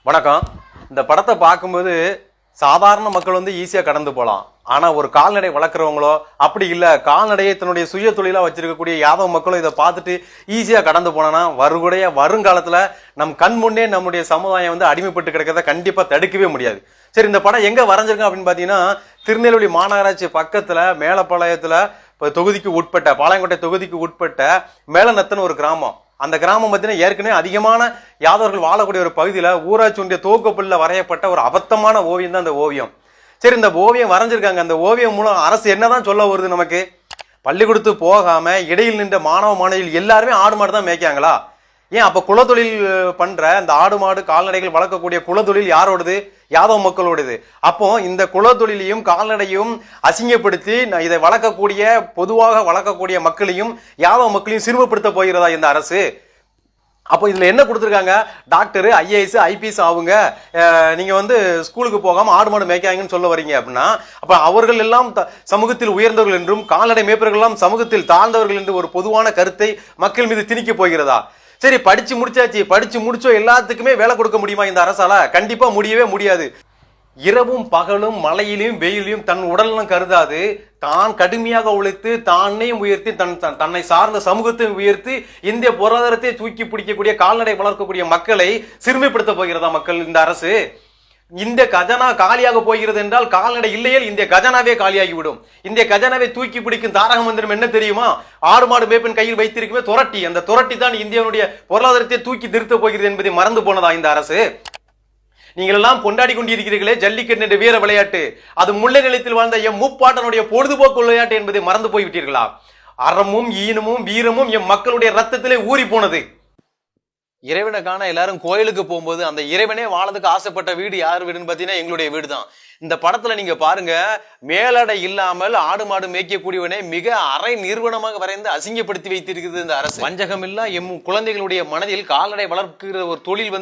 வணக்கம். இந்த படத்தை பார்க்கும்போது சாதாரண மக்கள் ஈஸியா கடந்து போகலாம். ஆனா ஒரு கால்நடை வளர்க்குறவங்களோ அப்படி இல்ல கால்நடையை தன்னுடைய சுய தொழிலா வச்சிருக்கக்கூடிய யாதவ மக்களும் இதை பார்த்துட்டு ஈஸியா கடந்து போனா வருங்காலத்துல நம் கண் முன்னே நம்முடைய சமுதாயம் அடிமைப்பட்டு கிடக்கிறத கண்டிப்பா தடுக்கவே முடியாது. சரி, இந்த படம் எங்க வரைஞ்சிருக்கோம் அப்படின்னு பாத்தீங்கன்னா திருநெல்வேலி மாநகராட்சி பக்கத்துல மேலப்பாளையத்துல தொகுதிக்கு உட்பட்ட பாளையங்கோட்டை தொகுதிக்கு உட்பட்ட மேலநத்தன் ஒரு கிராமம். அந்த கிராமம் பார்த்தீங்கன்னா ஏற்கனவே அதிகமான யாதவர்கள் வாழக்கூடிய ஒரு பகுதியில ஊராட்சி ஒன்றிய துவக்கப்புல வரையப்பட்ட ஒரு அபத்தமான ஓவியம் தான் அந்த ஓவியம். சரி, இந்த ஓவியம் வரைஞ்சிருக்காங்க. அந்த ஓவியம் மூலம் அரசு என்னதான் சொல்ல வருது? நமக்கு பள்ளிக்கூடத்து போகாம இடையில் நின்ற மாணவ மாணவிகள் எல்லாருமே ஆடு மாடு தான் மேய்க்காங்களா? ஏன் அப்ப குலத்தொழில் பண்ற இந்த ஆடு மாடு கால்நடைகள் வளர்க்கக்கூடிய குலத்தொழில் யாரோடது? யாதவ மக்களோடது. அப்போ இந்த குலத்தொழிலையும் கால்நடையும் அசிங்கப்படுத்தி இதை வளர்க்கக்கூடிய பொதுவாக வளர்க்கக்கூடிய மக்களையும் யாதவ மக்களையும் சிறுமப்படுத்த போகிறதா இந்த அரசு? அப்போ இதுல என்ன கொடுத்துருக்காங்க? டாக்டர், ஐஏஎஸ், ஐபிஎஸ் ஆகுங்க, நீங்க ஸ்கூலுக்கு போகாம ஆடு மாடு மேய்க்காங்கன்னு சொல்ல வரீங்க அப்படின்னா, அப்ப அவர்கள் எல்லாம் சமூகத்தில் உயர்ந்தவர்கள் என்றும் கால்நடை மேய்ப்பவர்கள் எல்லாம் சமூகத்தில் தாழ்ந்தவர்கள் என்று ஒரு பொதுவான கருத்தை மக்கள் மீது திணிக்க போகிறதா? சரி, படிச்சு முடிச்சாச்சு, படிச்சு முடிச்சோ எல்லாத்துக்குமே வேலை கொடுக்க முடியுமா இந்த அரசால? கண்டிப்பா முடியவே முடியாது. இரவும் பகலும் மழையிலும் வெயிலையும் தன் உடலும் கருதாது தான் கடுமையாக உழைத்து தானையும் உயர்த்தி தன்னை சார்ந்த சமூகத்தையும் உயர்த்தி இந்திய பொருளாதாரத்தை தூக்கி பிடிக்கக்கூடிய கால்நடை வளர்க்கக்கூடிய மக்களை சிறுமைப்படுத்த போகிறதா மக்கள் இந்த அரசு? இந்த கஜனா காலியாக போகிறது என்றால் கால்நடை இல்லையே இந்த கஜனாவே காலியாகிவிடும். இந்த கஜனாவை தூக்கி பிடிக்கும் தாரக மந்திரம் என்ன தெரியுமா? ஆடு மாடு மேய்ப்பின் கையில் வைத்திருக்குமே துரட்டி. அந்த துரட்டி தான் இந்தியாவுடைய பொருளாதாரத்தை தூக்கி நிறுத்த போகிறது என்பதை மறந்து போனதா இந்த அரசு? நீங்கள் எல்லாம் கொண்டாடி கொண்டிருக்கிறீர்களே ஜல்லிக்கட்டு என்ற வீர விளையாட்டு, அது முல்லை நிலையத்தில் வாழ்ந்த எம் முப்பாட்டனுடைய பொழுதுபோக்கு விளையாட்டு என்பதை மறந்து போய்விட்டீர்களா? அறமும் ஈனமும் வீரமும் எம் மக்களுடைய ரத்தத்திலே ஊறி போனது. இறைவனை காண எல்லாரும் கோயிலுக்கு போகும்போது அந்த இறைவனே வாழறதுக்கு ஆசைப்பட்ட வீடு யார் வீடுன்னு பாத்தீங்கன்னா எங்களுடைய வீடு தான். இந்த படத்துல நீங்க பாருங்க, மேலடை இல்லாமல் ஆடு மாடு மேய்க்கக்கூடியவனே மிக அரை நிறுவனமாக வரைந்து அசிங்கப்படுத்தி வைத்திருக்கிறது இந்த அரசு. வஞ்சகம் இல்ல எம் குழந்தைகளுடைய மனதில் கால்நடை வளர்க்கிற ஒரு தொழில்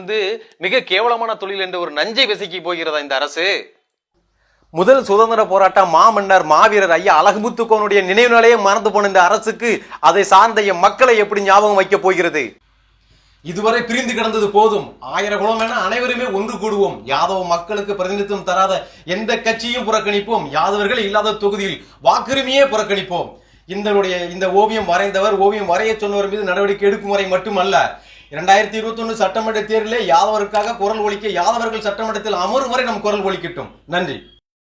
மிக கேவலமான தொழில் என்ற ஒரு நஞ்சை விசைக்கு போகிறதா இந்த அரசு? முதல் சுதந்திர போராட்ட மாமன்னர் மாவீரர் ஐயா அழகுமுத்துக்கோனுடைய நினைவு நாளையே மறந்து போன இந்த அரசுக்கு அதை சார்ந்த எம் மக்களை எப்படி ஞாபகம் வைக்க போகிறது? இதுவரை பிரிந்து கிடந்தது போதும், 1000 குலம் என அனைவருமே ஒன்று கூடுவோம். யாதவ மக்களுக்கு பிரதிநிதித்துவம் தராத எந்த கட்சியும் புறக்கணிப்போம். யாதவர்கள் இல்லாத தொகுதியில் வாக்குரிமையே புறக்கணிப்போம். இந்த ஓவியம் வரைந்தவர், ஓவியம் வரைய சொன்னவர் மீது நடவடிக்கை எடுக்கும் வரை மட்டுமல்ல, 2021 சட்டமன்ற தேர்தலில் யாதவருக்காக குரல் ஒலிக்க யாதவர்கள் சட்டமன்றத்தில் அமரும் வரை நம் குரல் ஒலிக்கட்டும். நன்றி.